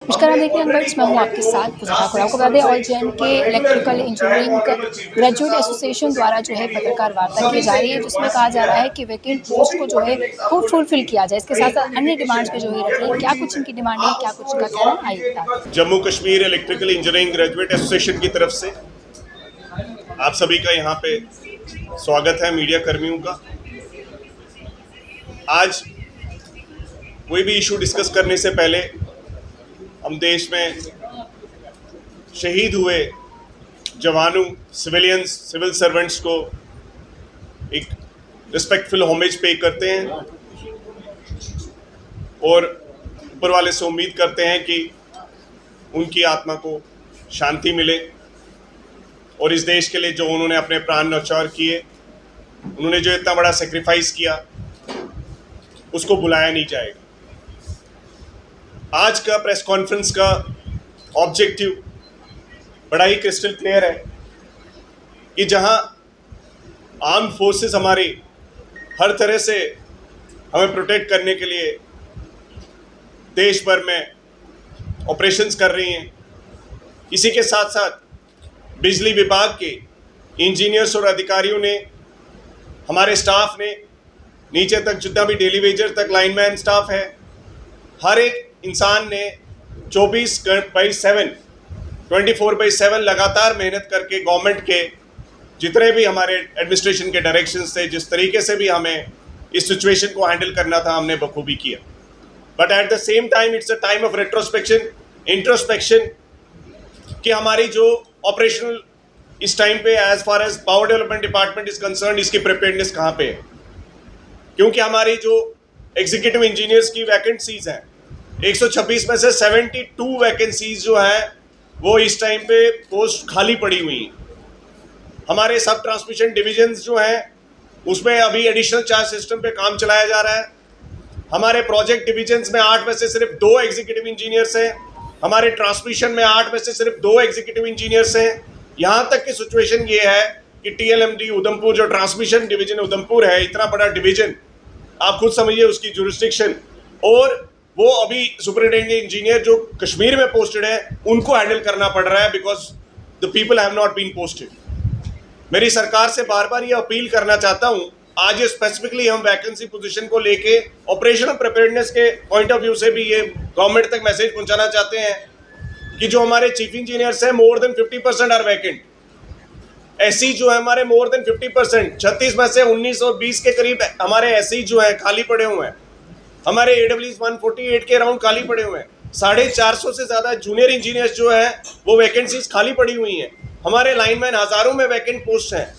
नमस्कार, आप देख रहे हैं अनवर्ड्स। मैं हूँ आपके साथ पूजा ठाकुर। आपको बता दें, ऑल जे एंड के इलेक्ट्रिकल इंजीनियरिंग ग्रेजुएट एसोसिएशन द्वारा जो है पत्रकार वार्ता की जा रही है, जिसमें कहा जा रहा है कि वैकेंट पोस्ट को जो है वो फुलफिल किया जाए। इसके साथ साथ अन्य डिमांड्स भी जो है रखी है। क्या कुछ इनकी डिमांड है, क्या कुछ इनका कहना है, आइए बताते हैं। Jammu Kashmir electrical engineering graduate association की तरफ से आप सभी का यहाँ पे स्वागत है, मीडिया कर्मियों का। आज कोई भी इशू डिस्कस करने से पहले हम देश में शहीद हुए जवानों, सिविलियंस, सिविल सर्वेंट्स को एक रिस्पेक्टफुल होमेज पे करते हैं और ऊपर वाले से उम्मीद करते हैं कि उनकी आत्मा को शांति मिले और इस देश के लिए जो उन्होंने अपने प्राण न्यौछावर किए, उन्होंने जो इतना बड़ा सेक्रीफाइस किया, उसको बुलाया नहीं जाएगा। आज का प्रेस कॉन्फ्रेंस का ऑब्जेक्टिव बड़ा ही क्रिस्टल क्लियर है कि जहां आर्म फोर्सेस हमारी हर तरह से हमें प्रोटेक्ट करने के लिए देश भर में ऑपरेशंस कर रही हैं, इसी के साथ साथ बिजली विभाग के इंजीनियर्स और अधिकारियों ने, हमारे स्टाफ ने, नीचे तक जितना भी डेली वेजर तक लाइनमैन स्टाफ है, हर एक इंसान ने 24/7 लगातार मेहनत करके गवर्नमेंट के जितने भी हमारे एडमिनिस्ट्रेशन के डायरेक्शंस थे, जिस तरीके से भी हमें इस सिचुएशन को हैंडल करना था, हमने बखूबी किया। But at the same time it's a time of retrospection, introspection कि हमारी जो ऑपरेशनल इस टाइम पे as far as power development department is concern, इसकी प्रिपेयर्डनेस कहाँ पे है। क्योंकि हमारी जो एग्जीक्यूटिव इंजीनियर्स की वैकेंसीज हैं, 126 में से 72 वैकेंसीज जो हैं वो इस टाइम पे पोस्ट खाली पड़ी हुई हैं। हमारे सब ट्रांसमिशन डिविजन्स जो हैं उसमें अभी एडिशनल चार्ज सिस्टम पे काम चलाया जा रहा है। हमारे प्रोजेक्ट डिविजन्स में 8 में से सिर्फ 2 एग्जीक्यूटिव इंजीनियर्स हैं। हमारे ट्रांसमिशन में 8 में से सिर्फ 2 एग्जीक्यूटिव इंजीनियर्स हैं। यहाँ तक की सिचुएशन ये है कि TLMD उधमपुर, जो ट्रांसमिशन डिवीजन उधमपुर है, इतना बड़ा डिवीजन, आप खुद समझिए उसकी जुरिस्डिक्शन, और वो अभी सुपरिटेंडेंट इंजीनियर जो कश्मीर में पोस्टेड है उनको हैंडल करना पड़ रहा है because the people have not been posted. मेरी सरकार से बार बार ये अपील करना चाहता हूँ, आज स्पेसिफिकली हम वैकेंसी पोजीशन को लेके ऑपरेशनल प्रिपेयर्डनेस के पॉइंट ऑफ व्यू से भी ये गवर्नमेंट तक मैसेज पहुंचाना चाहते हैं कि जो हमारे चीफ इंजीनियर्स हैं, more than 50% are vacant. SC जो है हमारे मोर देन 50%, 36 में से 19 और 20 के करीब हमारे एससी जो है खाली पड़े हुए हैं। हमारे AWs 148 के अराउंड खाली पड़े हुए हैं। 450 से ज़्यादा जूनियर इंजीनियर्स जो हैं वो वैकेंसीज खाली पड़ी हुई हैं। हमारे लाइनमैन हज़ारों में वैकेंट पोस्ट हैं।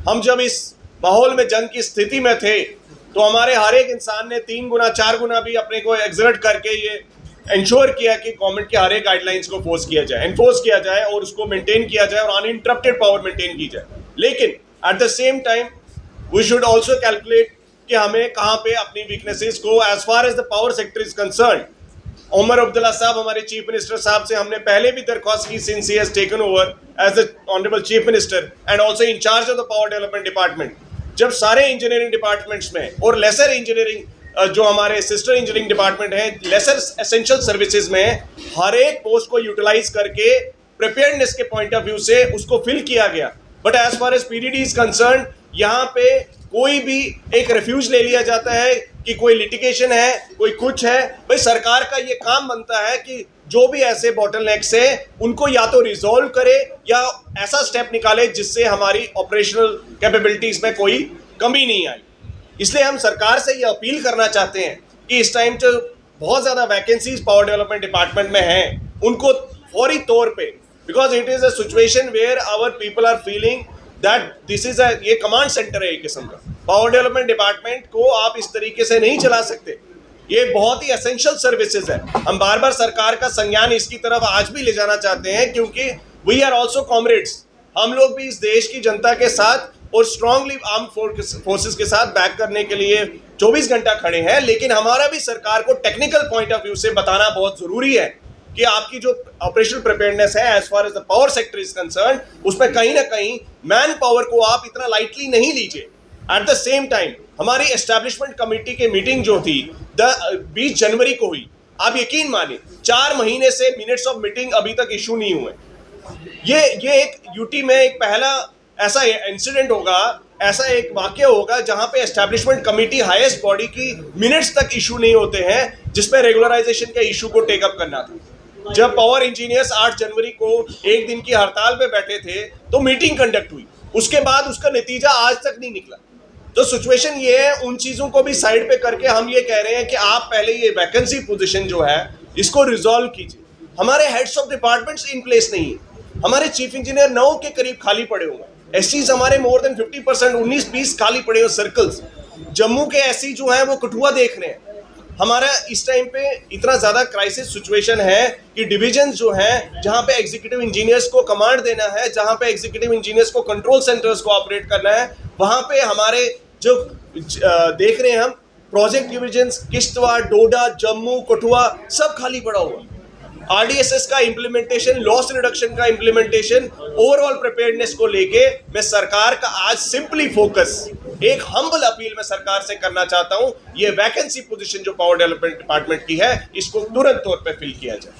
हम जब इस माहौल में जंग की स्थिति में थे तो हमारे हर एक इंसान ने 3 गुना 4 गुना भी अपने को एक्सर्ट करके ये इंश्योर किया कि गवर्नमेंट के हर एक गाइडलाइंस को फोर्स किया जाए, एनफोर्स किया जाए और उसको मेंटेन किया जाए और अनइंटरप्टेड पावर मेंटेन की जाए। लेकिन at the same time we should also calculate कि हमें कहाँ पे अपनी वीकनेसेस को, as far as the power sector is concern, Omar Abdullah sahab, हमारे चीफ मिनिस्टर साहब से हमने पहले भी दरख्वास्त की, since he has taken over as the honourable chief minister and also incharge of the power development department. जब सारे इंजीनियरिंग डिपार्टमेंट्स में और लेसर इंजीनियरिंग जो हमारे सिस्टर इंजीनियरिंग डिपार्टमेंट है, लेसर एसेंशियल सर्विसेज में हर एक पोस्ट को यूटिलाइज करके प्रिपेयर्डनेस के पॉइंट ऑफ व्यू से उसको फिल किया गया। But as far as PDD is concern, यहाँ पे कोई भी एक रिफ्यूज ले लिया जाता है कि कोई लिटिगेशन है, कोई कुछ है। भाई सरकार का ये काम बनता है कि जो भी ऐसे बॉटलनेक्स है उनको या तो रिजॉल्व करे या ऐसा स्टेप निकाले जिससे हमारी ऑपरेशनल कैपेबिलिटीज में कोई कमी नहीं आई। इसलिए हम सरकार से ये अपील करना चाहते हैं कि इस टाइम जो बहुत ज़्यादा वैकेंसीज पावर डेवलपमेंट डिपार्टमेंट में हैं, उनको फौरी तौर पे, because it is a situation where our people are feeling that this is ये कमांड सेंटर है एक किस्म का। पावर डेवलपमेंट डिपार्टमेंट को आप इस तरीके से नहीं चला सकते, ये बहुत ही एसेंशियल सर्विसेज है। हम बार बार सरकार का संज्ञान इसकी तरफ आज भी ले जाना चाहते हैं क्योंकि वी आर ऑल्सो कॉमरेड्स। हम लोग भी इस देश की जनता के साथ और स्ट्रांगली आर्म फोर्सेस के साथ बैक करने के लिए 24 घंटा खड़े हैं, लेकिन हमारा भी सरकार को टेक्निकल पॉइंट ऑफ व्यू से बताना बहुत जरूरी है कि आपकी जो ऑपरेशनल प्रिपेयर्डनेस है as far as the power sector is concern, उसमें कहीं ना कहीं मैन पावर को आप इतना लाइटली नहीं लीजिए। एट द सेम टाइम हमारी एस्टैब्लिशमेंट कमेटी की मीटिंग जो थी 20 जनवरी को हुई, आप यकीन मानिए 4 महीने से मिनट्स ऑफ मीटिंग अभी तक इशू नहीं हुए। ये एक यूटी में एक पहला ऐसा इंसिडेंट होगा, ऐसा एक वाक्य होगा जहां पे एस्टैब्लिशमेंट कमेटी हाईएस्ट बॉडी की मिनट्स तक इशू नहीं होते हैं, जिसमें रेगुलराइजेशन के इशू को टेकअप करना था। जब पावर इंजीनियर्स 8 जनवरी को एक दिन की हड़ताल पे बैठे थे तो मीटिंग कंडक्ट हुई, उसके बाद उसका नतीजा आज तक नहीं निकला। तो सिचुएशन ये है, उन चीजों को भी साइड पे करके हम ये कह रहे हैं कि आप पहले ये वैकेंसी पोजीशन जो है इसको रिजॉल्व कीजिए। हमारे heads of departments in place नहीं है, हमारे चीफ इंजीनियर 9 के करीब खाली पड़े हुए हैं, एससीज हमारे मोर देन 50% 19-20 खाली पड़े हुए सर्कल्स। जम्मू के एससी जो है वो कठुआ देख रहे हैं। हमारा इस टाइम पे इतना ज्यादा क्राइसिस सिचुएशन है कि डिविजन जो है जहां पे एग्जीक्यूटिव इंजीनियर्स को कमांड देना है, जहां पे एग्जीक्यूटिव इंजीनियर्स को कंट्रोल सेंटर्स को ऑपरेट करना है, वहां पे हमारे जो देख रहे हैं हम प्रोजेक्ट डिविजन किश्तवाड़, डोडा, जम्मू, कठुआ सब खाली पड़ा हुआ। आरडीएसएस का इम्प्लीमेंटेशन, लॉस रिडक्शन का इम्प्लीमेंटेशन, ओवरऑल प्रिपेयर्डनेस को लेके मैं सरकार का आज सिंपली फोकस एक हम्बल अपील मैं सरकार से करना चाहता हूं, ये वैकेंसी पोजीशन जो पावर डेवलपमेंट डिपार्टमेंट की है इसको तुरंत तौर पे फिल किया जाए।